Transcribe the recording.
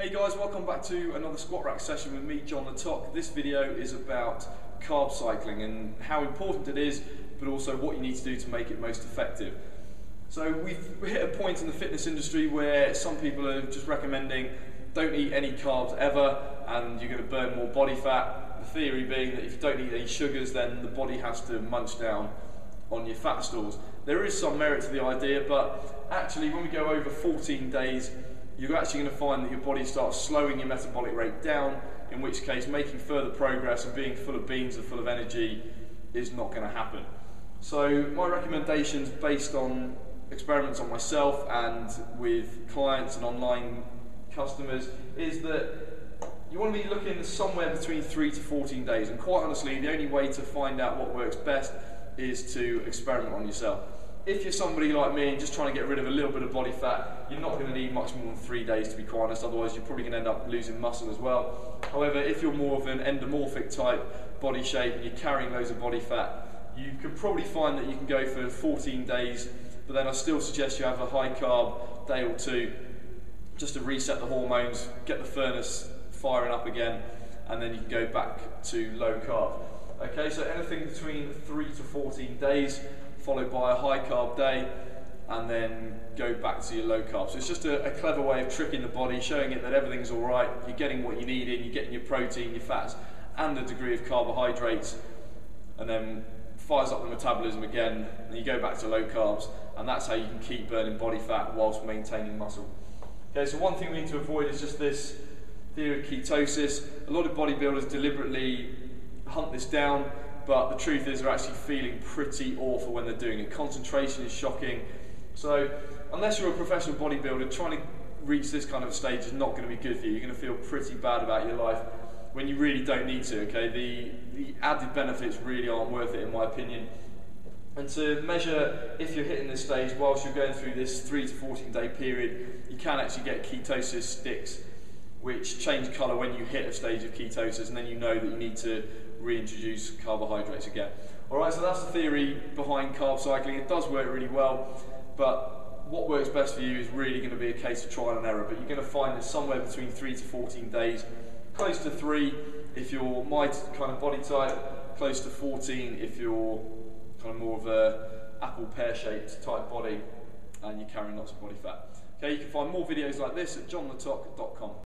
Hey guys, welcome back to another squat rack session with me, John the Toc. This video is about carb cycling and how important it is, but also what you need to do to make it most effective. So we've hit a point in the fitness industry where some people are just recommending don't eat any carbs ever and you're going to burn more body fat. The theory being that if you don't eat any sugars, then the body has to munch down on your fat stores. There is some merit to the idea, but actually when we go over 14 days, you're actually going to find that your body starts slowing your metabolic rate down, in which case making further progress and being full of beans and full of energy is not going to happen. So my recommendations based on experiments on myself and with clients and online customers is that you want to be looking somewhere between 3 to 14 days, and quite honestly the only way to find out what works best is to experiment on yourself. If you're somebody like me and just trying to get rid of a little bit of body fat, you're not going to need much more than 3 days, to be quite honest, otherwise you're probably going to end up losing muscle as well. However, if you're more of an endomorphic type body shape and you're carrying loads of body fat, you could probably find that you can go for 14 days, but then I still suggest you have a high carb day or two just to reset the hormones, get the furnace firing up again, and then you can go back to low carb. Okay, so anything between 3 to 14 days, followed by a high carb day, and then go back to your low carb. So it's just a clever way of tricking the body, showing it that everything's all right, you're getting what you need in, you're getting your protein, your fats, and a degree of carbohydrates, and then fires up the metabolism again, and you go back to low carbs, and that's how you can keep burning body fat whilst maintaining muscle. Okay, so one thing we need to avoid is just this theory of ketosis. A lot of bodybuilders deliberately hunt this down, but the truth is they're actually feeling pretty awful when they're doing it. Concentration is shocking. So unless you're a professional bodybuilder, trying to reach this kind of stage is not going to be good for you. You're going to feel pretty bad about your life when you really don't need to. Okay, the added benefits really aren't worth it, in my opinion. And to measure if you're hitting this stage whilst you're going through this 3 to 14 day period, you can actually get ketosis sticks which change colour when you hit a stage of ketosis, and then you know that you need to reintroduce carbohydrates again. Alright, so that's the theory behind carb cycling. It does work really well, but what works best for you is really going to be a case of trial and error, but you're going to find that somewhere between 3 to 14 days, close to 3 if you're my kind of body type, close to 14 if you're kind of more of a apple pear-shaped type body and you're carrying lots of body fat. Okay, you can find more videos like this at johnthetoc.com.